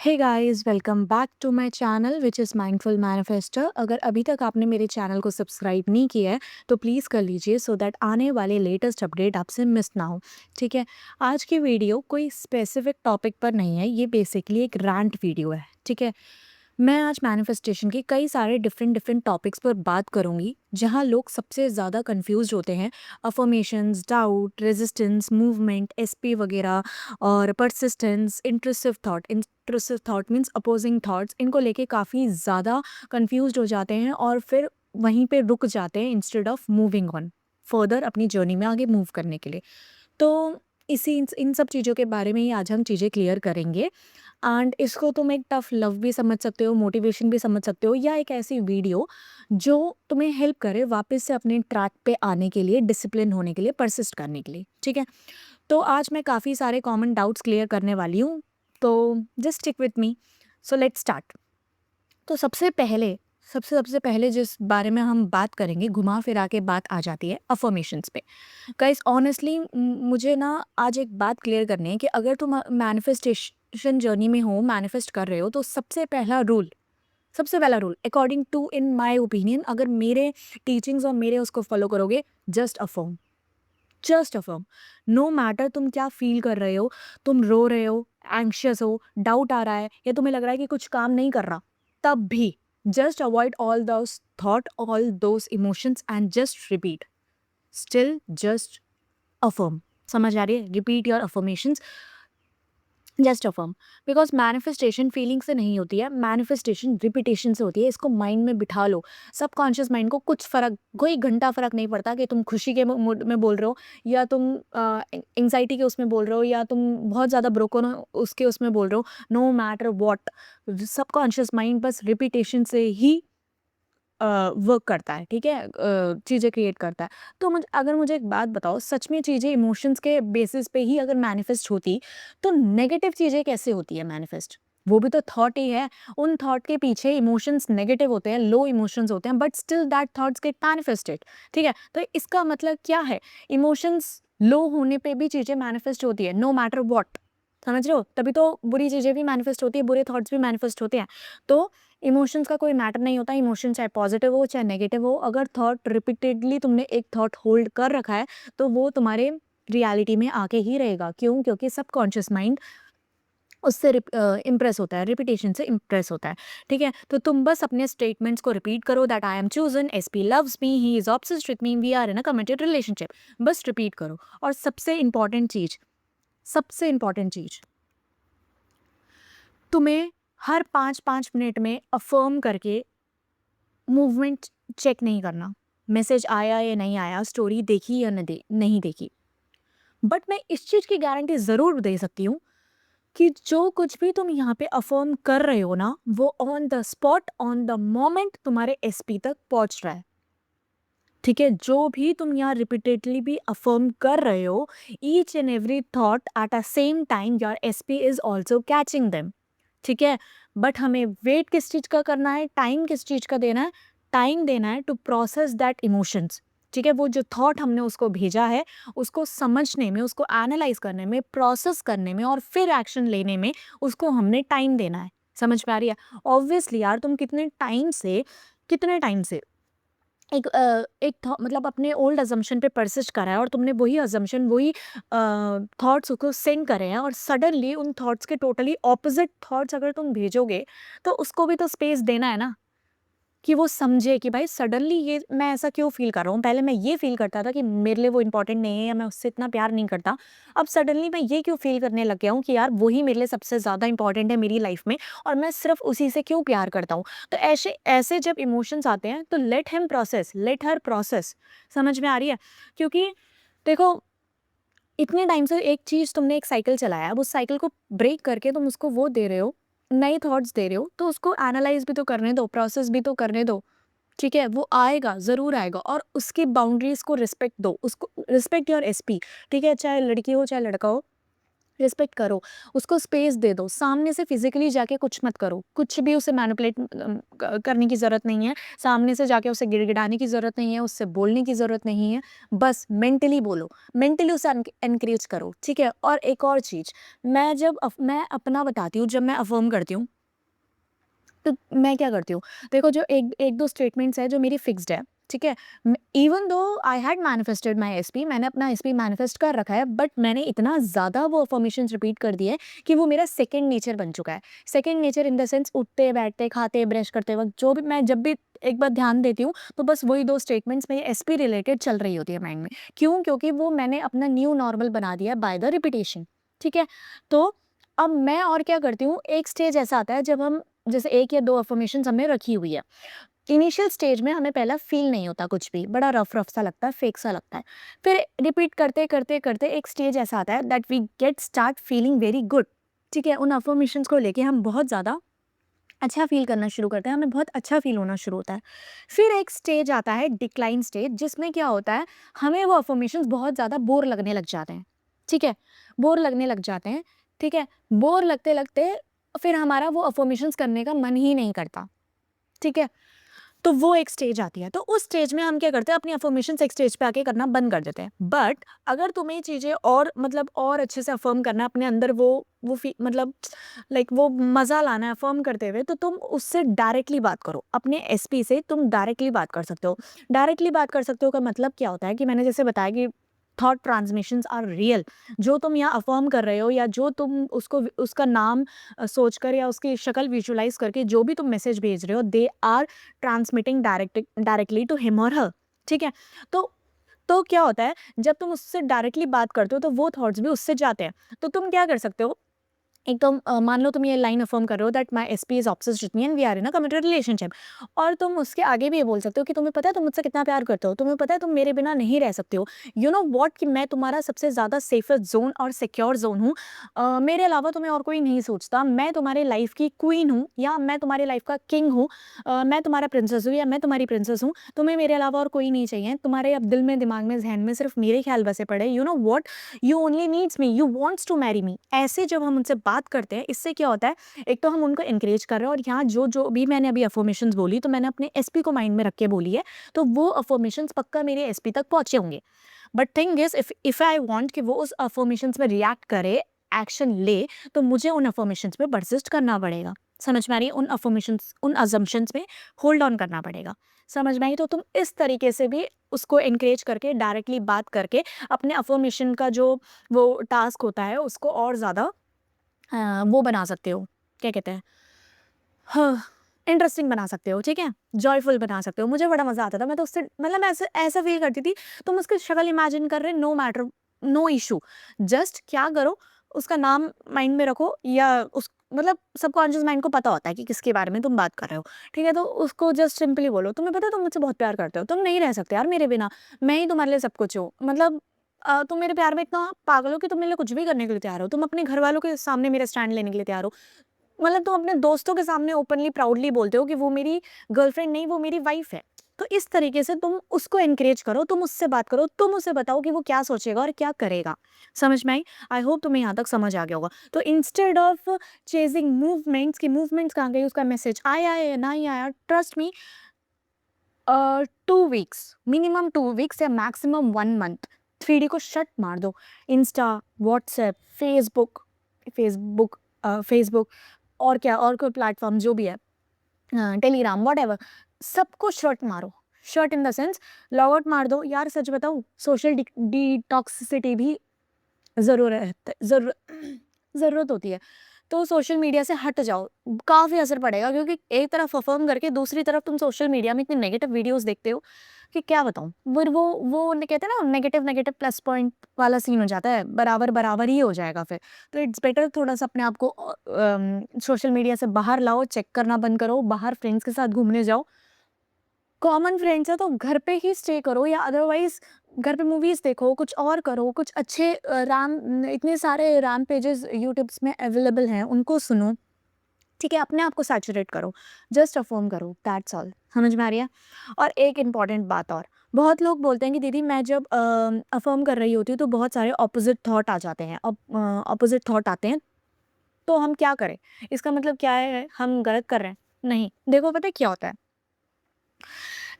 Hey guys, welcome back to my channel which is mindful manifester. अगर अभी तक आपने मेरे चैनल को सब्सक्राइब नहीं किया है तो प्लीज़ कर लीजिए सो दैट आने वाले लेटेस्ट अपडेट आपसे मिस ना हो। ठीक है। आज की वीडियो कोई स्पेसिफिक टॉपिक पर नहीं है, ये बेसिकली एक रैंट वीडियो है। ठीक है। मैं आज मैनिफेस्टेशन के कई सारे डिफरेंट डिफरेंट टॉपिक्स पर बात करूंगी जहां लोग सबसे ज़्यादा कंफ्यूज होते हैं। Affirmations, doubt, resistance, movement, SP वगैरह और persistence, intrusive thought means opposing thoughts, इनको लेके काफ़ी ज़्यादा कंफ्यूज हो जाते हैं और फिर वहीं पे रुक जाते हैं instead of moving on further अपनी जर्नी में आगे मूव करने के लिए। तो इसी इन सब चीज़ों के बारे में ही आज हम चीज़ें क्लियर करेंगे। एंड इसको तुम एक टफ लव भी समझ सकते हो, मोटिवेशन भी समझ सकते हो, या एक ऐसी वीडियो जो तुम्हें हेल्प करे वापस से अपने ट्रैक पे आने के लिए, डिसिप्लिन होने के लिए, परसिस्ट करने के लिए। ठीक है। तो आज मैं काफ़ी सारे कॉमन डाउट्स क्लियर करने वाली हूँ, तो just stick with me. So let's start. तो सबसे सबसे पहले जिस बारे में हम बात करेंगे, घुमा फिरा के बात आ जाती है अफर्मेशंस पे। गाइस ऑनेस्टली मुझे ना आज एक बात क्लियर करनी है कि अगर तुम मैनिफेस्टेशन जर्नी में हो, मैनिफेस्ट कर रहे हो, तो सबसे पहला rule according to in my opinion, अगर मेरे टीचिंग्स और मेरे उसको फॉलो करोगे, जस्ट अफर्म। नो मैटर तुम क्या फील कर रहे हो, तुम रो रहे हो, एंग्शियस हो, डाउट आ रहा है, या तुम्हें लग रहा है कि कुछ काम नहीं कर रहा, तब भी just avoid all those thought, all those emotions and just repeat, still just affirm. समझ आ रही है? Repeat your affirmations, just affirm. Because manifestation feeling से नहीं होती है, मैनिफेस्टेशन रिपीटेशन से होती है। इसको माइंड में बिठा लो। सबकॉन्शियस माइंड को कोई घंटा फर्क नहीं पड़ता कि तुम खुशी के मूड में बोल रहे हो, या तुम एंग्जाइटी के उसमें बोल रहे हो, या तुम बहुत ज़्यादा ब्रोकन हो उसके उसमें बोल रहे हो। No matter what, subconscious mind बस रिपीटेशन से ही वर्क करता है। ठीक है। चीज़ें क्रिएट करता है। तो मुझे एक बात बताओ, सच में चीज़ें इमोशंस के बेसिस पे ही अगर मैनिफेस्ट होती, तो नेगेटिव चीज़ें कैसे होती है मैनिफेस्ट? वो भी तो थॉट ही है। उन थॉट के पीछे इमोशंस नेगेटिव होते हैं, लो इमोशंस होते हैं, but still that thoughts get manifested. ठीक है। तो इसका मतलब क्या है? इमोशंस लो होने पे भी चीज़ें मैनिफेस्ट होती है, नो मैटर वॉट। समझ रहे हो? तभी तो बुरी चीज़ें भी मैनिफेस्ट होती है, बुरे थॉट्स भी मैनिफेस्ट होते हैं। तो इमोशंस का कोई मैटर नहीं होता। इमोशन चाहे पॉजिटिव हो चाहे नेगेटिव हो, अगर थॉट रिपीटेडली तुमने एक थॉट होल्ड कर रखा है, तो वो तुम्हारे रियलिटी में आके ही रहेगा। क्यों? क्योंकि सबकॉन्शियस माइंड उससे इम्प्रेस होता है, रिपीटेशन से इम्प्रेस होता है। ठीक है। तो तुम बस अपने स्टेटमेंट्स को रिपीट करो, that I am chosen, SP loves me, he is obsessed with me, we are in a committed relationship. बस रिपीट करो। और सबसे इंपॉर्टेंट चीज, तुम्हें हर 5-5 मिनट में अफर्म करके मूवमेंट चेक नहीं करना। मैसेज आया या नहीं आया, स्टोरी देखी या नहीं देखी। बट मैं इस चीज़ की गारंटी ज़रूर दे सकती हूँ कि जो कुछ भी तुम यहाँ पे अफर्म कर रहे हो ना, वो on the spot, on the moment तुम्हारे एसपी तक पहुँच रहा है। ठीक है। जो भी तुम यहाँ रिपीटेडली भी अफर्म कर रहे हो, each and every thought at a same time your SP is also catching them. ठीक है। बट हमें वेट किस चीज़ का करना है, टाइम किस चीज़ का देना है? टाइम देना है टू प्रोसेस दैट इमोशंस। ठीक है। वो जो थॉट हमने उसको भेजा है, उसको समझने में, उसको एनालाइज करने में, प्रोसेस करने में और फिर एक्शन लेने में उसको हमने टाइम देना है। समझ में आ रही है? ऑब्वियसली यार, तुम कितने टाइम से मतलब अपने ओल्ड अजम्पशन पे परसिस्ट करा है, और तुमने वही अजम्पशन, वही थॉट्स उसको सेंड करे हैं, और सडनली उन थॉट्स के टोटली ऑपोजिट थॉट्स अगर तुम भेजोगे, तो उसको भी तो स्पेस देना है ना, कि वो समझे कि भाई सडनली ये मैं ऐसा क्यों फील कर रहा हूँ। पहले मैं ये फील करता था कि मेरे लिए वो इंपॉर्टेंट नहीं है, या मैं उससे इतना प्यार नहीं करता। अब सडनली मैं ये क्यों फील करने लग गया हूँ कि यार वही मेरे लिए सबसे ज़्यादा इंपॉर्टेंट है मेरी लाइफ में, और मैं सिर्फ उसी से क्यों प्यार करता हूँ। तो ऐसे ऐसे जब इमोशंस आते हैं, तो लेट हर प्रोसेस। समझ में आ रही है? क्योंकि देखो, इतने टाइम से एक चीज़ तुमने एक साइकिल चलाया, अब उस साइकिल को ब्रेक करके तुम उसको वो दे रहे हो, नए थॉट्स दे रहे हो, तो उसको एनालाइज भी तो करने दो, प्रोसेस भी तो करने दो। ठीक है। वो आएगा, ज़रूर आएगा, और उसकी बाउंड्रीज़ को रिस्पेक्ट दो, उसको रिस्पेक्ट योर एसपी। ठीक है। चाहे लड़की हो चाहे लड़का हो, रिस्पेक्ट करो, उसको स्पेस दे दो, सामने से फिज़िकली जाके कुछ मत करो, कुछ भी उसे मैनिपुलेट करने की ज़रूरत नहीं है, सामने से जाके उसे गिड़गिड़ाने की ज़रूरत नहीं है, उससे बोलने की ज़रूरत नहीं है, बस मेंटली बोलो, मेंटली उसे एनकरेज करो, ठीक है? और एक और चीज़, मैं अपना बताती हूँ, जब मैं अफ़र्म करती हूँ, तो मैं क्या करती हूँ, देखो जो एक एक दो स्टेटमेंट्स है जो मेरी फिक्स्ड है, ठीक है? Even though I had manifested my SP, मैंने अपना एसपी मैनिफेस्ट कर रखा है, बट मैंने इतना ज़्यादा वो अफर्मेशंस रिपीट कर दिए कि वो मेरा सेकंड नेचर बन चुका है। Second nature in the sense, उठते बैठते खाते ब्रश करते वक्त जो भी मैं जब भी एक बार ध्यान देती हूँ, तो बस वही दो स्टेटमेंट्स मेरी एसपी रिलेटेड चल रही होती है माइंड में। क्यों? क्योंकि वो मैंने अपना न्यू नॉर्मल बना दिया बाय द रिपीटेशन, ठीक है? तो अब मैं और क्या करती हूँ, एक स्टेज ऐसा आता है जब हम, जैसे 1 या 2 अफ़र्मेशंस हमने रखी हुई है। इनिशियल स्टेज में हमें पहला फ़ील नहीं होता कुछ भी, बड़ा रफ़-रफ़ सा लगता है, फ़ेक सा लगता है। फिर रिपीट करते एक स्टेज ऐसा आता है that we get start feeling very good, ठीक है? उन अफ़र्मेशंस को लेके हम बहुत ज़्यादा अच्छा फ़ील करना शुरू करते हैं, हमें बहुत अच्छा फ़ील होना शुरू होता है। फिर एक स्टेज आता है डिक्लाइन स्टेज, जिसमें क्या होता है, हमें वो अफ़र्मेशंस बहुत ज़्यादा बोर लगने लग जाते हैं, ठीक है? बोर लगने लग जाते हैं, ठीक है? बोर लगते-लगते फिर हमारा वो अफ़र्मेशंस करने का मन ही नहीं करता, ठीक है? तो वो एक स्टेज आती है, तो उस स्टेज में हम क्या करते हैं, अपनी अफ़र्मेशंस एक स्टेज पे आके करना बंद कर देते हैं। बट अगर तुम्हें चीज़ें और मतलब और अच्छे से अफ़र्म करना है, अपने अंदर वो मतलब लाइक वो मज़ा लाना है अफ़र्म करते हुए, तो तुम उससे डायरेक्टली बात करो। अपने एसपी से तुम डायरेक्टली बात कर सकते हो। डायरेक्टली बात कर सकते हो का मतलब क्या होता है कि मैंने जैसे बताया कि थॉट ट्रांसमिशंस आर रियल। जो तुम यहाँ अफ़र्म कर रहे हो या जो तुम उसको उसका नाम सोचकर या उसकी शक्ल विजुअलाइज़ करके जो भी तुम मैसेज भेज रहे हो, they are transmitting directly to him और हर, ठीक है? तो क्या होता है, जब तुम उससे डायरेक्टली बात करते हो तो वो थॉट्स भी उससे जाते हैं। तो तुम क्या कर सकते हो, एक तो मान लो तुम ये लाइन अफ़र्म कर रहे हो that my SP is obsessed with me and we are in a committed relationship, और तुम उसके आगे भी ये बोल सकते हो कि तुम्हें पता है तुम मुझसे कितना प्यार करते हो, तुम्हें पता है तुम मेरे बिना नहीं रह सकते हो। यू नो व्हाट, कि मैं तुम्हारा सबसे ज़्यादा सेफेस्ट ज़ोन और सिक्योर ज़ोन हूँ। मेरे अलावा तुम्हें और कोई नहीं सोचता। मैं तुम्हारे लाइफ़ की क्वीन हूँ या मैं तुम्हारी लाइफ़ का किंग हूँ। मैं तुम्हारा प्रिंसेस हूँ या मैं तुम्हारी प्रिंसेस हूँ। तुम्हें मेरे अलावा और कोई नहीं चाहिए। तुम्हारे अब दिल में, दिमाग में, ज़हन में सिर्फ़ मेरे ख़्याल बसे पड़े। You know what, you only needs me, you wants to marry me. ऐसे जब हम उनसे बात करते हैं, इससे क्या होता है, एक तो हम उनको एनकरेज कर रहे हैं, और यहाँ जो जो भी मैंने अभी अफर्मेशंस बोली, तो मैंने अपने एसपी को माइंड में रख के बोली है, तो वो अफर्मेशंस पक्का मेरे एसपी तक पहुंचे होंगे। But thing is, if I want कि वो उस अफर्मेशंस में रिएक्ट करे, एक्शन ले, तो मुझे उन अफर्मेशंस में परसिस्ट करना पड़ेगा। समझ में आ रही है? उन अफर्मेशंस, उन अजम्पशंस में होल्ड ऑन करना पड़ेगा। समझ में आई? तो तुम इस तरीके से भी उसको एनकरेज करके, डायरेक्टली बात करके, अपने अफर्मेशन का जो वो टास्क होता है उसको और ज़्यादा वो बना सकते हो, क्या कहते हैं, हाँ, इंटरेस्टिंग बना सकते हो, ठीक है? जॉयफुल बना सकते हो। मुझे बड़ा मज़ा आता था, मैं तो उससे मतलब ऐसे ऐसा फ़ील करती थी, तुम उसकी शक्ल इमेजिन कर रहे, no matter, no issue. Just क्या करो, उसका नाम माइंड में रखो, या उस मतलब सबकॉन्शियस माइंड को पता होता है कि किसके बारे में तुम बात कर रहे हो, ठीक है? तो उसको जस्ट सिंपली बोलो, तुम्हें पता है तुम मुझसे बहुत प्यार करते हो, तुम नहीं रह सकते यार मेरे बिना, मैं ही तुम्हारे लिए सब कुछ हूँ। मतलब तुम मेरे प्यार में इतना पागल हो कि तुम मेरे लिए कुछ भी करने के लिए तैयार हो। तुम अपने घरवालों के सामने मेरा स्टैंड लेने के लिए तैयार हो। मतलब तुम अपने दोस्तों के सामने ओपनली प्राउडली बोलते हो कि वो मेरी गर्लफ्रेंड नहीं, वो मेरी वाइफ है। तो इस तरीके से तुम उसको एनकरेज करो, तुम उससे बात करो, तुम उसे बताओ कि वो क्या सोचेगा और क्या करेगा। समझ में आई? आई होप तुम्हें यहाँ तक समझ आ गया होगा। तो इंस्टेड ऑफ चेजिंग मूवमेंट्स, की मूवमेंट्स कहाँ गई, उसका मैसेज आया है या नहीं आया, trust me, 2 weeks, minimum 2 weeks या मैक्सिमम 1 मंथ, 3D को शट मार दो। Insta, WhatsApp, Facebook, Facebook Facebook और क्या, और कोई प्लेटफॉर्म जो भी है, टेलीग्राम, व्हाटएवर, सबको शट मारो। Shut in the sense, log out मार दो। यार सच बताऊँ, सोशल डिटॉक्सिसिटी भी ज़रूरत होती है। तो सोशल मीडिया से हट जाओ, काफ़ी असर पड़ेगा, क्योंकि एक तरफ अफ़र्म करके दूसरी तरफ तुम सोशल मीडिया में इतने नेगेटिव वीडियोज़ देखते हो कि क्या बताऊँ। फिर वो कहते हैं ना, नेगेटिव नेगेटिव प्लस पॉइंट वाला सीन हो जाता है, बराबर ही हो जाएगा फिर। तो इट्स बेटर थोड़ा-सा अपने आप को सोशल मीडिया से बाहर लाओ, चेक करना बंद करो, बाहर फ्रेंड्स के साथ घूमने जाओ। कॉमन फ्रेंड्स है तो घर पे ही स्टे करो, या अदरवाइज़ घर पे मूवीज़ देखो, कुछ और करो, कुछ अच्छे इतने सारे रैम पेजेज़ यूट्यूब्स में अवेलेबल हैं, उनको सुनो, ठीक है? अपने आप को सैचुरेट करो, जस्ट अफ़र्म करो, दैट्स ऑल। समझ में आ रही है? और एक इम्पॉर्टेंट बात और, बहुत लोग बोलते हैं कि दीदी मैं जब अफ़र्म कर रही होती हूँ तो बहुत सारे ऑपोज़िट थॉट आ जाते हैं, ऑपोज़िट थॉट आते हैं, तो हम क्या करें? इसका मतलब क्या है हम गलत कर रहे हैं? नहीं, देखो पता है क्या होता है?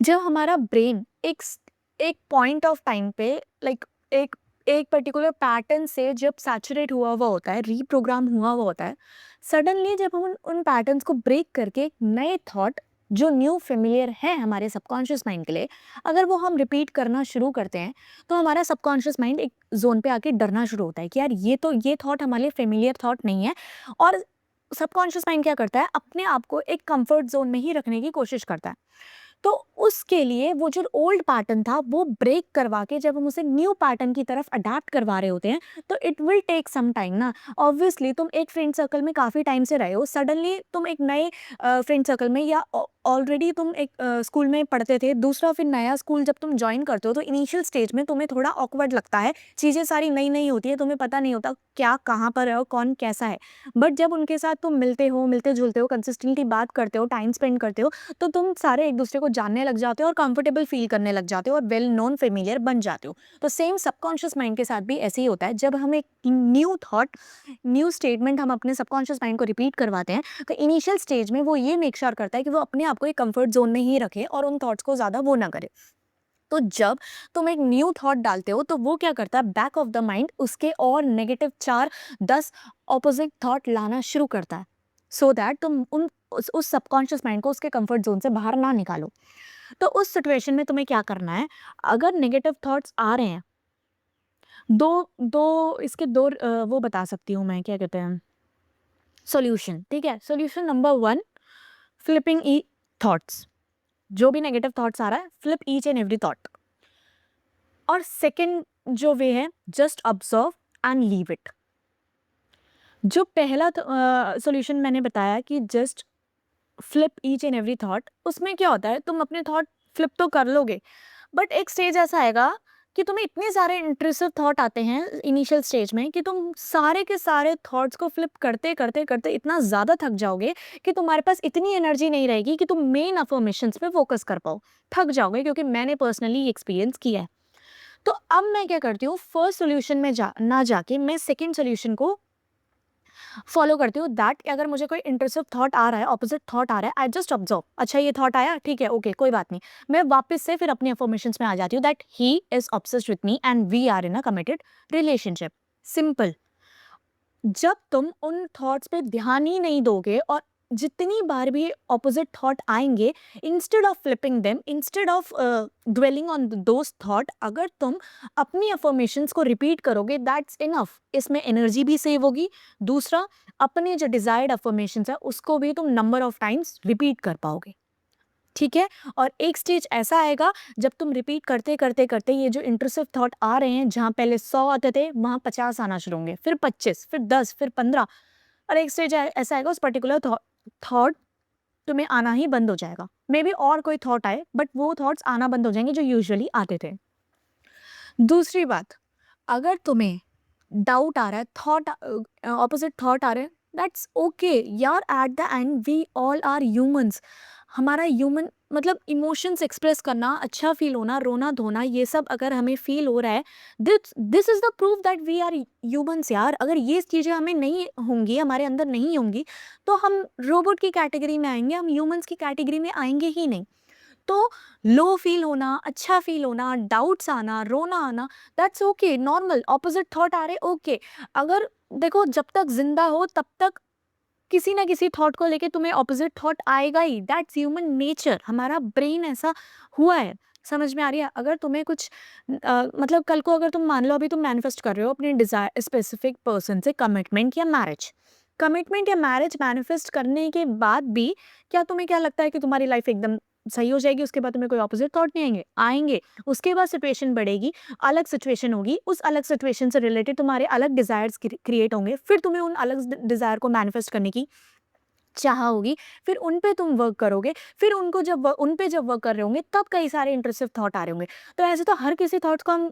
जब हमारा ब्रेन एक पॉइंट ऑफ टाइम पे लाइक एक एक पर्टिकुलर पैटर्न से जब सैचुरेट हुआ हुआ होता है, रीप्रोग्राम हुआ हुआ होता है, सडनली जब हम उन पैटर्न्स को ब्रेक करके नए थॉट जो न्यू फेमिलियर है हमारे सबकॉन्शियस माइंड के लिए, अगर वो हम रिपीट करना शुरू करते हैं, तो हमारा सबकॉन्शियस माइंड एक जोन पे आके डरना शुरू होता है कि यार ये थॉट हमारे लिए फेमिलियर थॉट नहीं है। और सबकॉन्शियस माइंड क्या करता है, अपने आप को एक कंफर्ट जोन में ही रखने की कोशिश करता है। तो उसके लिए वो जो ओल्ड पैटर्न था वो ब्रेक करवा के जब हम उसे न्यू पैटर्न की तरफ अडेप्ट करवा रहे होते हैं, तो it will take some time ना। ऑब्वियसली तुम एक फ्रेंड सर्कल में काफ़ी टाइम से रहे हो, सडनली तुम एक नए फ्रेंड सर्कल में या ऑलरेडी तुम एक स्कूल में पढ़ते थे, दूसरा फिर नया स्कूल जब तुम ज्वाइन करते हो तो इनिशियल स्टेज में तुम्हें थोड़ा ऑकवर्ड लगता है, चीज़ें सारी नई नई होती है, तुम्हें पता नहीं होता क्या कहाँ पर है और कौन कैसा है। बट जब उनके साथ तुम मिलते हो, मिलते जुलते हो, कंसिस्टेंटली बात करते हो, टाइम स्पेंड करते हो, तो तुम सारे एक दूसरे को जानने लग जाते हो और कंफर्टेबल फील करने लग जाते हो और वेल नोन फेमिलियर बन जाते हो। तो सेम सबकॉन्शियस माइंड के साथ भी ऐसे ही होता है, जब हम एक न्यू थॉट, न्यू स्टेटमेंट हम अपने सबकॉन्शियस माइंड को रिपीट करवाते हैं, तो इनिशियल स्टेज में वो ये मेक श्योर करता है कि वो अपने आप को एक कंफर्ट जोन में ही रखे और उन थॉट्स को ज़्यादा वो ना करे। तो जब तुम एक न्यू थॉट डालते हो तो वो क्या करता है, बैक ऑफ द माइंड उसके और नेगेटिव 4-10 ऑपोजिट थॉट लाना शुरू करता है, सो दैट तुम उस सबकॉन्शियस माइंड को उसके कंफर्ट जोन से बाहर ना निकालो। तो उस सिचुएशन में तुम्हें क्या करना है, अगर नेगेटिव थॉट्स आ रहे हैं, दो दो इसके दो वो बता सकती हूँ मैं, क्या कहते हैं, सॉल्यूशन। ठीक है, सॉल्यूशन नंबर 1, फ्लिपिंग ई थॉट्स। जो भी नेगेटिव थॉट्स आ रहा है, flip each and every thought. और सेकंड जो वे है, just observe and leave it. जो पहला सॉल्यूशन मैंने बताया कि just flip each and every thought, उसमें क्या होता है, तुम अपने थॉट फ्लिप तो कर लोगे, बट एक स्टेज ऐसा आएगा कि तुम्हें इतने सारे इंट्रूसिव थॉट आते हैं इनिशियल स्टेज में कि तुम सारे के सारे थॉट्स को फ्लिप करते करते करते इतना ज़्यादा थक जाओगे कि तुम्हारे पास इतनी एनर्जी नहीं रहेगी कि तुम मेन अफर्मेशंस पे फोकस कर पाओ। थक जाओगे, क्योंकि मैंने पर्सनली एक्सपीरियंस किया है। तो अब मैं क्या करती हूँ, फर्स्ट सोल्यूशन में ना जाके मैं सेकंड सोल्यूशन को फॉलो करती हूँ, दैट अगर मुझे कोई इंटरसिव थॉट आ रहा है, ऑपोजिट थॉट आ रहा है, आई जस्ट ऑब्जर्व, अच्छा ये थॉट आया, ठीक है, ओके, कोई बात नहीं। मैं वापस से फिर अपनी अफर्मेशंस में आ जाती हूँ, that he is obsessed with me and we are in a committed relationship. Simple. जब तुम उन थॉट्स पे ध्यान ही नहीं दोगे और जितनी बार भी ऑपोजिट थॉट आएंगे, instead of flipping them, instead of dwelling on those thought, अगर तुम अपनी अफर्मेशंस को रिपीट करोगे, दैट्स इनफ। इसमें एनर्जी भी सेव होगी। दूसरा, अपने जो डिजायर्ड अफर्मेशंस है उसको भी तुम नंबर ऑफ टाइम्स रिपीट कर पाओगे। ठीक है। और एक स्टेज ऐसा आएगा जब तुम रिपीट करते करते करते ये जो इंट्रूसिव थॉट आ रहे हैं, जहाँ पहले 100 आते थे वहाँ 50 आना शुरू होंगे, फिर 25, फिर 10, फिर 15। और एक स्टेज ऐसा आएगा, उस पर्टिकुलर थॉट तुम्हें आना ही बंद हो जाएगा। मे बी और कोई थॉट आए, बट वो थॉट्स आना बंद हो जाएंगे जो यूजुअली आते थे। दूसरी बात, अगर तुम्हें डाउट आ रहा है, थॉट ऑपोजिट थॉट आ रहे हैं, दैट्स ओके यार। At the end we all are humans. हमारा ह्यूमन मतलब इमोशंस एक्सप्रेस करना, अच्छा फील होना, रोना धोना, ये सब अगर हमें फील हो रहा है, this is the proof that we are humans यार। अगर ये चीज़ें हमें नहीं होंगी, हमारे अंदर नहीं होंगी, तो हम रोबोट की कैटेगरी में आएंगे, हम ह्यूमंस की कैटेगरी में आएंगे ही नहीं। तो लो फील होना, अच्छा फील होना, डाउट्स आना, रोना आना, that's okay, normal. Opposite thought आ रहे, ओके। अगर देखो, जब तक जिंदा हो तब तक किसी ना किसी थॉट को लेके तुम्हें ऑपोजिट थॉट आएगा ही, दैट्स ह्यूमन नेचर। हमारा ब्रेन ऐसा हुआ है। समझ में आ रही है? अगर तुम्हें कुछ मतलब कल को अगर तुम मान लो अभी तुम मैनिफेस्ट कर रहे हो अपने डिजायर स्पेसिफिक पर्सन से कमिटमेंट या मैरिज, कमिटमेंट या मैरिज मैनिफेस्ट करने के बाद भी क्या तुम्हें क्या लगता है कि तुम्हारी लाइफ एकदम सही हो जाएगी? उसके बाद तुम्हें कोई ऑपोजिट थॉट नहीं आएंगे? आएंगे। उसके बाद सिचुएशन बढ़ेगी, अलग सिचुएशन होगी, उस अलग सिचुएशन से रिलेटेड तुम्हारे अलग डिजायर्स क्रिएट होंगे, फिर तुम्हें उन अलग डिजायर को मैनिफेस्ट करने की चाह होगी, फिर उन पे तुम वर्क करोगे, फिर उनको उन पे जब वर्क कर रहे होंगे तब कई सारे इंट्रूसिव थॉट आ रहे होंगे। तो ऐसे तो हर किसी थॉट्स को हम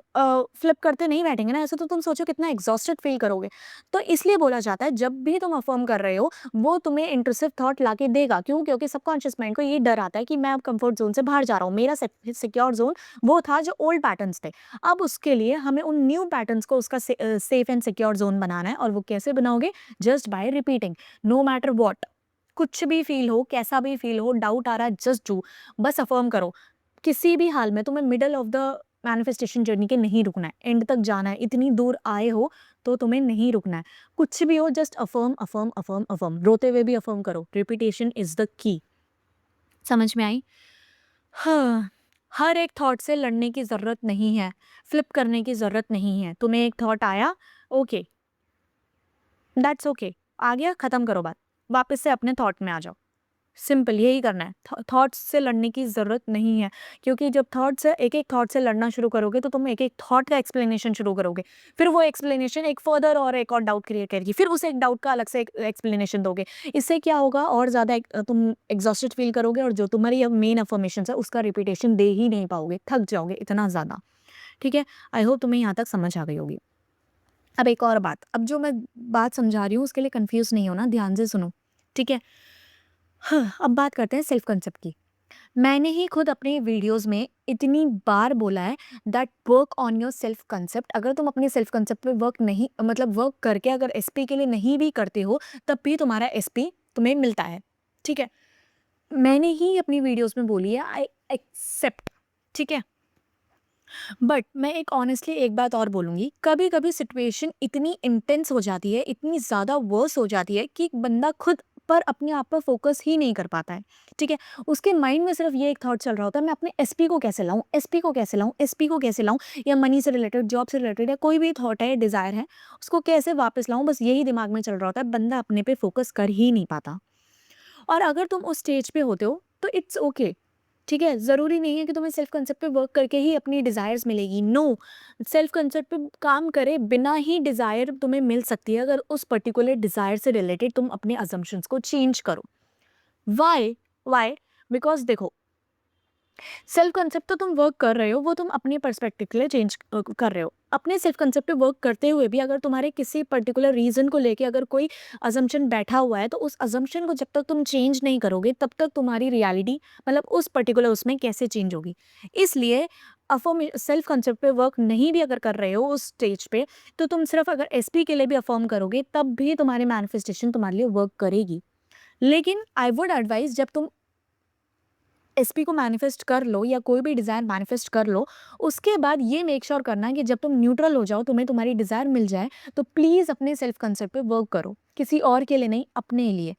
फ्लिप करते नहीं बैठेंगे ना, ऐसे तो तुम सोचो कितना एग्जॉस्टेड फील करोगे। तो इसलिए बोला जाता है जब भी तुम अफर्म कर रहे हो, वो तुम्हें इंट्रूसिव थॉट लाके देगा। क्यों? क्योंकि सबकॉन्शियस माइंड को ये डर आता है कि मैं अब कंफर्ट जोन से बाहर जा रहा हूँ। मेरा सिक्योर जोन वो था जो ओल्ड पैटर्न्स थे। अब उसके लिए हमें उन न्यू पैटर्न्स को उसका सेफ एंड सिक्योर जोन बनाना है। और वो कैसे बनाओगे? Just by repeating, no matter what. कुछ भी फील हो, कैसा भी फील हो, डाउट आ रहा है, जस्ट डू, बस अफर्म करो। किसी भी हाल में तुम्हें middle of the manifestation journey के नहीं रुकना है, एंड तक जाना है। इतनी दूर आए हो तो तुम्हें नहीं रुकना है। कुछ भी हो, just affirm affirm affirm affirm, रोते हुए भी अफर्म करो। Repetition is the key. समझ में आई? हाँ, हर एक थॉट से लड़ने की जरूरत नहीं है, फ्लिप करने की जरूरत नहीं है। तुम्हें एक थॉट आया, ओके, दैट्स ओके, आ गया, खत्म करो बात, वापस से अपने थॉट में आ जाओ। सिंपल यही करना है। थॉट्स से लड़ने की ज़रूरत नहीं है, क्योंकि जब थॉट से एक-एक थॉट से लड़ना शुरू करोगे तो तुम एक-एक थॉट का एक्सप्लेनेशन शुरू करोगे। फिर वो एक्सप्लेनेशन एक फर्दर और एक और डाउट क्रिएट करेगी। फिर उस एक डाउट का अलग से एक एक्सप्लेनेशन दोगे। इससे क्या होगा, और ज़्यादा तुम एग्ज़ॉस्टेड फ़ील करोगे और जो तुम्हारी अब मेन अफ़र्मेशंस है उसका रिपीटेशन दे ही नहीं पाओगे, थक जाओगे इतना ज़्यादा। ठीक है? आई होप तुम्हें यहाँ तक समझ आ गई होगी। अब एक और बात, अब जो मैं बात समझा रही हूँ उसके लिए कन्फ्यूज़ नहीं होना, ध्यान से सुनो। ठीक है? हाँ, अब बात करते हैं सेल्फ कंसेप्ट की। मैंने ही खुद अपने वीडियोस में इतनी बार बोला है that work on your self concept. अगर तुम अपने सेल्फ कंसेप्ट पे वर्क नहीं, मतलब वर्क करके अगर एसपी के लिए नहीं भी करते हो, तब भी तुम्हारा एसपी तुम्हें मिलता है। ठीक है? मैंने ही अपनी वीडियोस में बोली है, आई एक्सेप्ट। ठीक है? बट मैं एक ऑनेस्टली एक बात और बोलूँगी, कभी-कभी सिचुएशन इतनी इंटेंस हो जाती है, इतनी ज़्यादा वर्स हो जाती है कि बंदा खुद पर अपने आप पर फोकस ही नहीं कर पाता है, ठीक है? उसके माइंड में सिर्फ ये एक थॉट चल रहा होता है, मैं अपने एसपी को कैसे लाऊँ, एसपी को कैसे लाऊँ, एसपी को कैसे लाऊँ? या मनी से रिलेटेड, जॉब से रिलेटेड, या कोई भी थॉट है, डिज़ायर है, उसको कैसे वापस लाऊँ? बस यही दिमाग में चल रहा होता है, बंदा अपने पे फोकस कर ही नहीं पाता। और अगर तुम उस स्टेज पे होते हो तो इट्स ओके। ठीक है? ज़रूरी नहीं है कि तुम्हें सेल्फ कंसेप्ट पे वर्क करके ही अपनी डिज़ायर्स मिलेगी। नो, सेल्फ कंसेप्ट पे काम करे बिना ही डिज़ायर तुम्हें मिल सकती है, अगर उस पर्टिकुलर डिज़ायर से रिलेटेड तुम अपने असम्पशंस को चेंज करो। व्हाई? व्हाई? बिकॉज़ देखो, सेल्फ कंसेप्ट तो तुम वर्क कर रहे हो, वो तुम अपने पर्सपेक्टिव के लिए चेंज कर रहे हो। अपने सेल्फ कंसेप्ट पे वर्क करते हुए भी अगर तुम्हारे किसी पर्टिकुलर रीज़न को लेके अगर कोई अजम्पशन बैठा हुआ है, तो उस अजम्पशन को जब तक तुम चेंज नहीं करोगे, तब तक तुम्हारी रियलिटी, मतलब उस पर्टिकुलर उसमें कैसे चेंज होगी। इसलिए अफर्म सेल्फ कंसेप्ट पे वर्क नहीं भी अगर कर रहे हो उस स्टेज पे, तो तुम सिर्फ अगर एसपी के लिए भी अफर्म करोगे, तब भी तुम्हारी मैनिफेस्टेशन तुम्हारे लिए वर्क करेगी। लेकिन आई वुड एडवाइस, जब तुम एसपी को मैनिफेस्ट कर लो या कोई भी डिज़ायर मैनिफेस्ट कर लो, उसके बाद ये मेक श्योर करना कि जब तुम न्यूट्रल हो जाओ, तुम्हें तुम्हारी डिज़ायर मिल जाए, तो प्लीज़ अपने सेल्फ कंसेप्ट पे वर्क करो। किसी और के लिए नहीं, अपने लिए।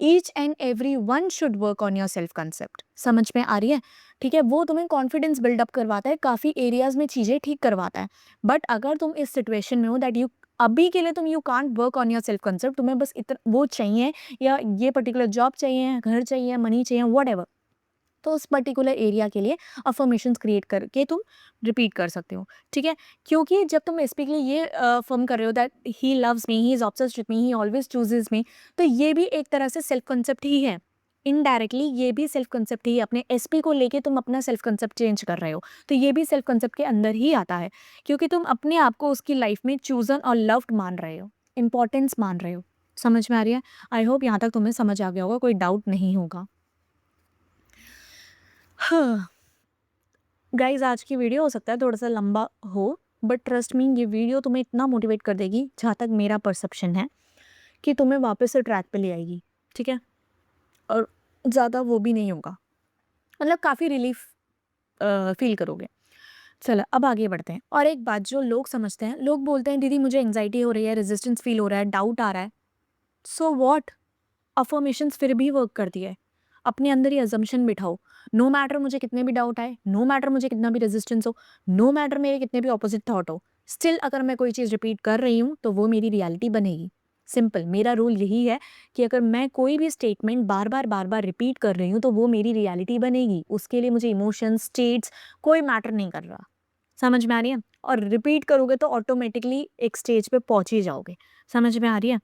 Each and every one should work on your self concept. समझ में आ रही है? ठीक है? वो तुम्हें कॉन्फिडेंस बिल्डअप करवाता है, काफ़ी एरियाज़ में चीज़ें ठीक करवाता है। बट अगर तुम इस सिचुएशन में हो दैट यू अभी के लिए तुम you can't work on your self concept, तुम्हें बस इतना वो चाहिए, या ये पर्टिकुलर जॉब चाहिए, घर चाहिए, मनी चाहिए, व्हाटएवर, तो उस पर्टिकुलर एरिया के लिए अफर्मेशंस क्रिएट करके तुम रिपीट कर सकते हो। ठीक है? क्योंकि जब तुम स्पीक लिए ये अफर्म कर रहे हो that he loves me, he is obsessed with me, he always chooses me, तो ये भी एक तरह से सेल्फ कंसेप्ट ही है। इनडायरेक्टली ये भी सेल्फ कंसेप्ट ही है। अपने एसपी को लेके तुम अपना सेल्फ कंसेप्ट चेंज कर रहे हो, तो ये भी सेल्फ कंसेप्ट के अंदर ही आता है, क्योंकि तुम अपने आप को उसकी लाइफ में चूजन और लव्ड मान रहे हो, इंपॉर्टेंस मान रहे हो। समझ में आ रही है? आई होप यहाँ तक तुम्हें समझ आ गया होगा, कोई डाउट नहीं होगा। हाँ, गाइज़, आज की वीडियो हो सकता है थोड़ा-सा लंबा हो, बट ट्रस्ट मी, ये वीडियो तुम्हें इतना मोटिवेट कर देगी, जहाँ तक मेरा परसेप्शन है, कि तुम्हें वापस से ट्रैक पे ले आएगी। ठीक है? और ज़्यादा वो भी नहीं होगा, मतलब काफ़ी रिलीफ़ फ़ील करोगे। चलो, अब आगे बढ़ते हैं। और एक बात जो लोग समझते हैं, लोग बोलते हैं, दीदी मुझे एंग्ज़ायटी हो रही है, रेज़िस्टेंस फ़ील हो रहा है, डाउट आ रहा है। So what? अफ़र्मेशंस फिर भी वर्क करती है। अपने अंदर ही असम्पशन बिठाओ, नो मैटर मुझे कितने भी डाउट आए, नो मैटर मुझे कितना भी रेजिस्टेंस हो, नो मैटर मेरे कितने भी ऑपोजिट थॉट हो, स्टिल अगर मैं कोई चीज़ रिपीट कर रही हूँ तो वो मेरी रियलिटी बनेगी। सिंपल, मेरा रूल यही है कि अगर मैं कोई भी स्टेटमेंट बार बार रिपीट कर रही हूँ तो वो मेरी रियलिटी बनेगी। उसके लिए मुझे इमोशंस, स्टेट्स कोई मैटर नहीं कर रहा। समझ में आ रही है? और रिपीट करोगे तो ऑटोमेटिकली एक स्टेज पे पहुंच ही जाओगे। समझ में आ रही है?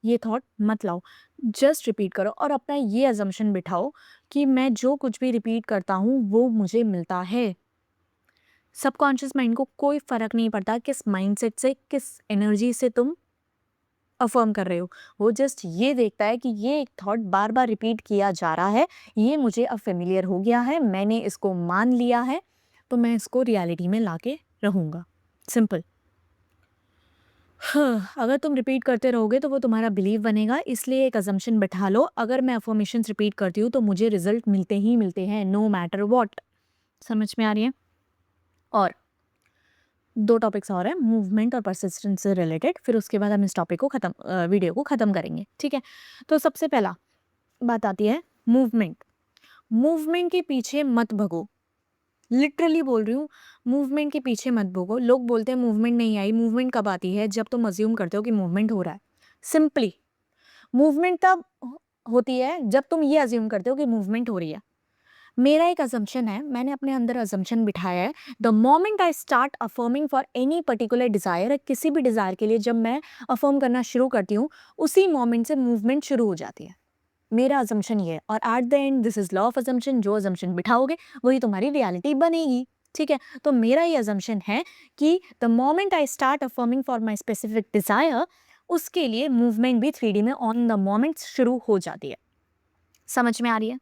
ये थॉट मत लाओ, जस्ट रिपीट करो और अपना ये अजम्पशन बिठाओ कि मैं जो कुछ भी रिपीट करता हूँ वो मुझे मिलता है। सबकॉन्शियस माइंड को कोई फर्क नहीं पड़ता किस माइंडसेट से, किस एनर्जी से तुम अफर्म कर रहे हो, वो जस्ट ये देखता है कि ये एक थॉट बार बार रिपीट किया जा रहा है, ये मुझे अब फेमिलियर हो गया है, मैंने इसको मान लिया है, तो मैं इसको रियलिटी में लाके रहूँगा। सिंपल। हाँ, अगर तुम रिपीट करते रहोगे तो वो तुम्हारा बिलीव बनेगा, इसलिए एक अजम्पशन बिठा लो, अगर मैं अफर्मेशंस रिपीट करती हूँ तो मुझे रिजल्ट मिलते ही मिलते हैं, नो मैटर वॉट। समझ में आ रही है? और 2 टॉपिक्स और हैं, मूवमेंट और परसिस्टेंस से रिलेटेड, फिर उसके बाद हम इस टॉपिक को वीडियो को ख़त्म करेंगे, ठीक है? तो सबसे पहला बात आती है मूवमेंट। मूवमेंट के पीछे मत भगो, लिटरली बोल रही हूँ, मूवमेंट के पीछे मत भगो। लोग बोलते हैं मूवमेंट नहीं आई, मूवमेंट कब आती है? जब तुम अज्यूम करते हो कि मूवमेंट हो रहा है। सिंपली मूवमेंट तब होती है जब तुम ये अज्यूम करते हो कि मूवमेंट हो रही है। मेरा एक असम्पशन है, मैंने अपने अंदर असम्पशन बिठाया है, the moment I start affirming for any particular desire, किसी भी डिज़ायर के लिए जब मैं अफर्म करना शुरू करती हूँ, उसी मोमेंट से मूवमेंट शुरू हो जाती है। मेरा असम्पशन ये है, और eight the and this is law of assumption, जो असम्पशन बिठाओगे वही तुम्हारी रियलिटी बनेगी, ठीक है? तो मेरा ये असम्पशन है कि the moment I start affirming for my specific desire, उसके लिए मूवमेंट भी 3D में ऑन द मोमेंट शुरू हो जाती है। समझ में आ रही है?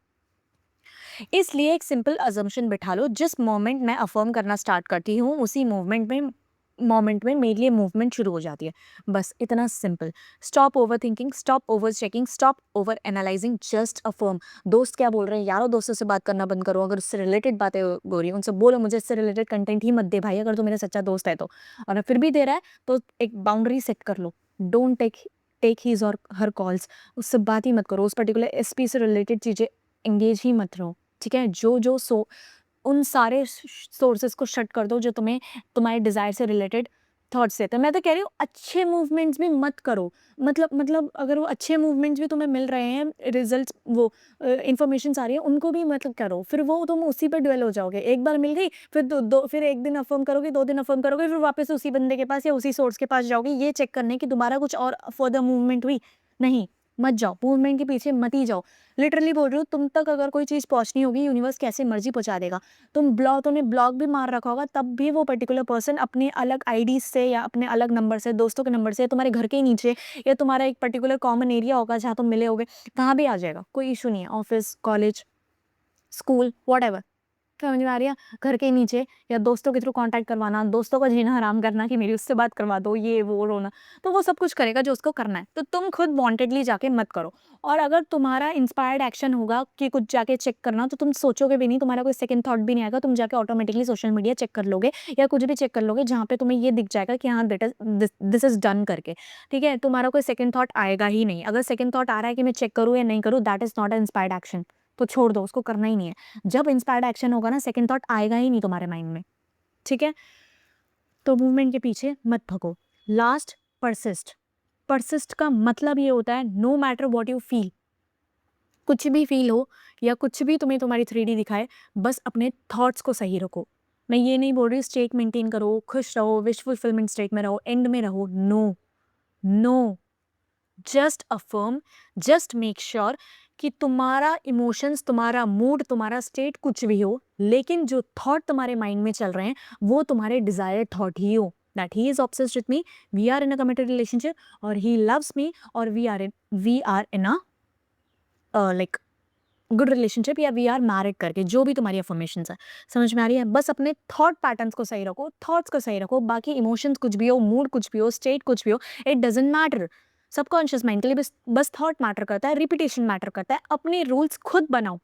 इसलिए एक सिंपल अजम्पशन बिठा लो, जिस मोमेंट मैं अफर्म करना स्टार्ट करती हूँ उसी मोमेंट में मेरे लिए मूवमेंट शुरू हो जाती है। बस इतना simple. Stop over thinking, stop over checking, stop over analysing, just affirm. दोस्त क्या बोल रहे हैं यारो, दोस्तों से बात करना बंद करो, अगर उससे रिलेटेड बातें हो रही हैं उनसे बोलो मुझे इससे रिलेटेड कंटेंट ही मत दे भाई, अगर तो मेरा सच्चा दोस्त है तो। और फिर भी दे रहा है तो एक बाउंड्री सेट कर लो, डोंट टेक हीज और हर कॉल्स, उससे बात ही मत करो, उस पर्टिकुलर एसपी से रिलेटेड चीज़ें एंगेज ही मत रहो, ठीक है? उन सारे सोर्सेज को शट कर दो जो तुम्हें तुम्हारे डिज़ायर से रिलेटेड थॉट्स देते हैं। मैं तो कह रही हूँ अच्छे मूवमेंट्स भी मत करो, मतलब अगर वो अच्छे मूवमेंट्स भी तुम्हें मिल रहे हैं, रिजल्ट्स वो इन्फॉर्मेशन आ रही है, उनको भी मतलब करो, फिर वो तुम उसी पर ड्वेल हो जाओगे। एक बार मिल गई, फिर फिर एक दिन अफर्म करोगे, 2 दिन अफर्म करोगे, फिर वापस उसी बंदे के पास या उसी सोर्स के पास जाओगे, ये चेक करने कि दोबारा कुछ और फर्दर मूवमेंट हुई। नहीं, मत जाओ, मूवमेंट के पीछे मत ही जाओ। लिटरली बोल रही हूँ, तुम तक अगर कोई चीज़ पहुँचनी होगी, यूनिवर्स कैसे मर्जी पहुँचा देगा। तुमने ब्लॉक भी मार रखा होगा, तब भी वो पर्टिकुलर पर्सन अपने अलग आईडी से या अपने अलग नंबर से, दोस्तों के नंबर से, तुम्हारे घर के नीचे या तुम्हारा एक पर्टिकुलर कॉमन एरिया होगा जहाँ तुम मिले होगे, वहाँ भी आ जाएगा, कोई इशू नहीं है। Office, college, school, whatever. समझ में आ रही है? घर के नीचे या दोस्तों के थ्रू कांटेक्ट करवाना, दोस्तों को जीना हराम करना कि मेरी उससे बात करवा दो, ये वो रोना, तो वो सब कुछ करेगा जो उसको करना है। तो तुम खुद वांटेडली जाके मत करो। और अगर तुम्हारा इंस्पायर्ड एक्शन होगा कि कुछ जाके चेक करना, तो तुम सोचोगे भी नहीं, तुम्हारा कोई सेकंड थॉट भी नहीं आएगा, तुम जाके ऑटोमेटिकली सोशल मीडिया चेक कर लोगे या कुछ भी चेक कर लोगे जहाँ पे तुम्हें ये दिख जाएगा कि हाँ दिस इज डन करके, ठीक है? तुम्हारा कोई सेकंड थॉट आएगा ही नहीं। अगर सेकंड थॉट आ रहा है कि मैं चेक करूँ या नहीं करूँ, that is not a inspired action, तो छोड़ दो, उसको करना ही नहीं है। जब इंस्पायर्ड एक्शन होगा ना, सेकंड थॉट आएगा ही नहीं तुम्हारे माइंड में, ठीक है? तो मूवमेंट के पीछे मत भगो। Last, persist. परसिस्ट का मतलब ये होता है no matter what you feel, कुछ भी फील हो या कुछ भी तुम्हें तुम्हारी 3D दिखाए, बस अपने थॉट्स को सही रखो। मैं ये नहीं बोल रही स्टेट मेंटेन करो, खुश रहो, विश फुलफिलमेंट स्टेट में रहो, एंड में रहो, no, no. Just affirm, just make sure कि तुम्हारा इमोशंस, तुम्हारा मूड, तुम्हारा स्टेट कुछ भी हो, लेकिन जो थॉट तुम्हारे माइंड में चल रहे हैं वो तुम्हारे डिजायर्ड थॉट ही हो, that he is obsessed with me, we are in a committed relationship, और ही लव्स मी, और we are in a like good relationship, या वी आर मैरिड करके, जो भी तुम्हारी अफर्मेशंस है। समझ में आ रही है? बस अपने थॉट पैटर्न्स को सही रखो, थॉट्स को सही रखो, बाकी इमोशंस कुछ भी हो, मूड कुछ भी हो, स्टेट कुछ भी हो, it doesn't matter. Subconscious mind के लिए बस थॉट मैटर करता है, रिपीटेशन मैटर करता है। अपने रूल्स खुद बनाओ,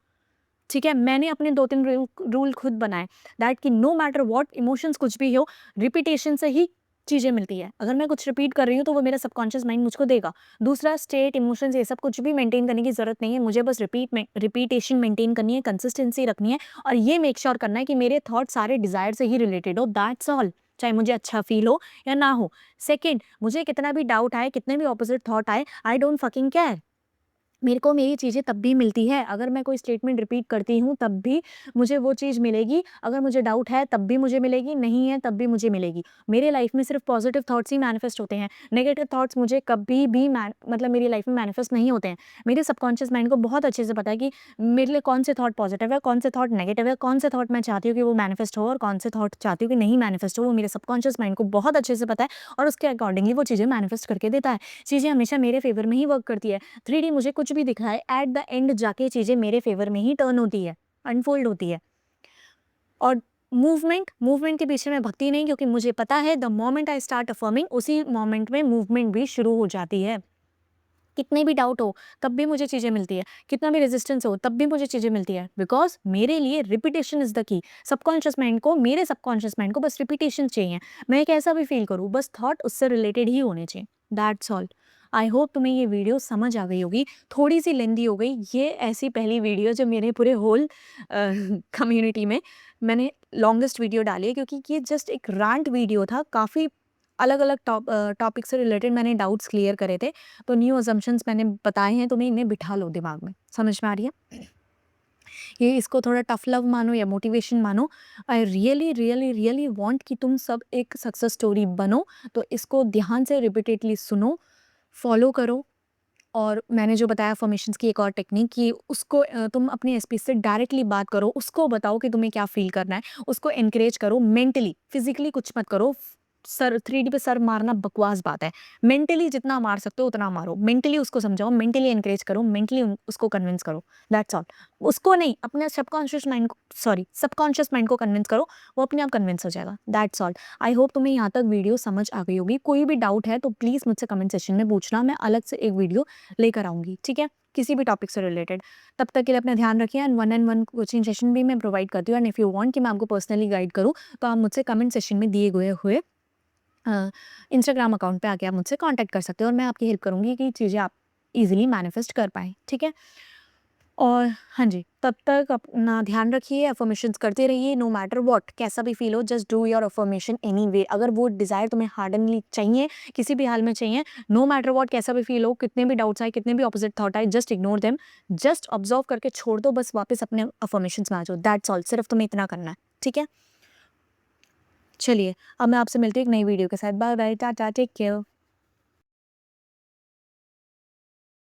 ठीक है? मैंने अपने 2-3 रूल खुद बनाए, दैट कि नो मैटर व्हाट इमोशंस कुछ भी हो, रिपीटेशन से ही चीज़ें मिलती है। अगर मैं कुछ रिपीट कर रही हूँ तो वो मेरा सबकॉन्शियस माइंड मुझको देगा। दूसरा, स्टेट, इमोशंस, ये सब कुछ भी मेंटेन करने की ज़रूरत नहीं है, मुझे बस रिपीटेशन मेंटेन करनी है, कंसिस्टेंसी रखनी है, और ये मेक श्योर करना है कि मेरे थॉट सारे डिज़ायर से ही रिलेटेड हो, दैट्स ऑल। चाहे मुझे अच्छा फील हो या ना हो। सेकेंड, मुझे कितना भी डाउट आए, कितने भी ऑपोजिट थॉट आए, आई डोंट फकिंग केयर। मेरे को मेरी चीज़ें तब भी मिलती है, अगर मैं कोई स्टेटमेंट रिपीट करती हूँ तब भी मुझे वो चीज़ मिलेगी, अगर मुझे डाउट है तब भी मुझे मिलेगी, नहीं है तब भी मुझे मिलेगी। मेरे लाइफ में सिर्फ पॉजिटिव थॉट्स ही मैनिफेस्ट होते हैं, नेगेटिव थॉट्स मुझे कभी भी मतलब मेरी लाइफ में मैनिफेस्ट नहीं होते हैं। मेरे सबकॉन्शियस माइंड को बहुत अच्छे से पता है कि मेरे लिए कौन से थॉट पॉजिटिव है, कौन से थॉट नेगेटिव है, कौन से थॉट मैं चाहती हूँ कि वो मैनिफेस्ट हो और कौन से थॉट चाहती हूँ कि नहीं मैनिफेस्ट हो, वो मेरे सबकॉन्शियस माइंड को बहुत अच्छे से पता है और उसके अकॉर्डिंगली वो चीज़ें मैनिफेस्ट करके देता है। चीज़ें हमेशा मेरे फेवर में ही वर्क करती है। 3D मुझे कुछ भी दिखाए, एट द एंड जाके चीज़ें मेरे फ़ेवर में ही टर्न होती है, अनफ़ोल्ड होती है। और मूवमेंट के पीछे मैं भगती नहीं, क्योंकि मुझे पता है the moment I start affirming, उसी मोमेंट में मूवमेंट भी शुरू हो जाती है। कितने भी डाउट हो, तब भी मुझे चीज़ें मिलती है, कितना भी रेज़िस्टेंस हो, तब भी मुझे चीज़ें मिलती है, बिकॉज़ मेरे लिए रिपिटिशन इज़ द की। मेरे सबकॉन्शियस माइंड को बस रिपिटेशन चाहिए। मैं कैसा भी फ़ील करूँ, बस थॉट उससे रिलेटेड ही होने चाहिए, दैट्स ऑल। आई होप तुम्हें ये वीडियो समझ आ गई होगी, थोड़ी-सी लेंदी हो गई, ये ऐसी पहली वीडियो जो मेरे पूरे होल कम्युनिटी में मैंने लॉन्गेस्ट वीडियो डाली है, क्योंकि ये जस्ट एक रैंट वीडियो था, काफ़ी अलग-अलग टॉपिक से रिलेटेड मैंने डाउट्स क्लियर करे थे। तो न्यू असम्पशन्स मैंने बताए हैं, तुम्हें इन्हें बिठा लो दिमाग में, समझ में आ रही है? ये इसको थोड़ा टफ लव मानो या मोटिवेशन मानो, I really really really want कि तुम सब एक सक्सेस स्टोरी बनो। तो इसको ध्यान से रिपीटेडली सुनो, फॉलो करो। और मैंने जो बताया अफर्मेशंस की एक और टेक्निक कि उसको तुम अपने एसपी से डायरेक्टली बात करो, उसको बताओ कि तुम्हें क्या फील करना है, उसको एनकरेज करो मेंटली, फिजिकली कुछ मत करो। सर 3D पे सर मारना बकवास बात है। मेंटली जितना मार सकते हो उतना मारो, मेंटली उसको समझाओ, मेंटली एनकरेज करो, मेंटली उसको कन्विंस करो, दैट्स ऑल। उसको नहीं, अपने सबकॉन्शियस माइंड को कन्विंस करो, वो अपने आप कन्विंस हो जाएगा, दैट्स ऑल। आई होप तुम्हें यहाँ तक वीडियो समझ आ गई होगी। कोई भी डाउट है तो प्लीज़ मुझसे कमेंट सेक्शन में पूछना, मैं अलग से एक वीडियो लेकर आऊँगी, ठीक है? किसी भी टॉपिक से रिलेटेड। तब तक के लिए अपना ध्यान रखिए, एंड 1-on-1 कोचिंग सेशन भी मैं प्रोवाइड करती हूँ, एंड इफ यू वांट कि मैं आपको पर्सनली गाइड करूँ, तो आप मुझसे कमेंट सेशन में दिए गए हुए इंस्टाग्राम अकाउंट पे आके आप मुझसे कॉन्टैक्ट कर सकते हो, और मैं आपकी हेल्प करूँगी कि चीज़ें आप ईज़िली मैनिफेस्ट कर पाएँ, ठीक है? और हाँ जी, तब तक अपना ध्यान रखिए, अफ़र्मेशंस करते रहिए, नो मैटर व्हाट, कैसा भी फ़ील हो, just do your affirmation anyway. अगर वो डिज़ायर तुम्हें हार्डनली चाहिए, किसी भी हाल में चाहिए, नो मैटर व्हाट, कैसा भी फ़ील हो, कितने भी डाउट्स आए, कितने भी ऑपोज़िट थॉट आए, just ignore them, just observe करके छोड़ दो, बस वापस अपने अफ़र्मेशंस में आ जाओ, दैट्स ऑल। सिर्फ़ तुम्हें इतना करना है, ठीक है? चलिए, अब मैं आपसे मिलती हूँ एक नई वीडियो के साथ। Bye bye, tata, take care.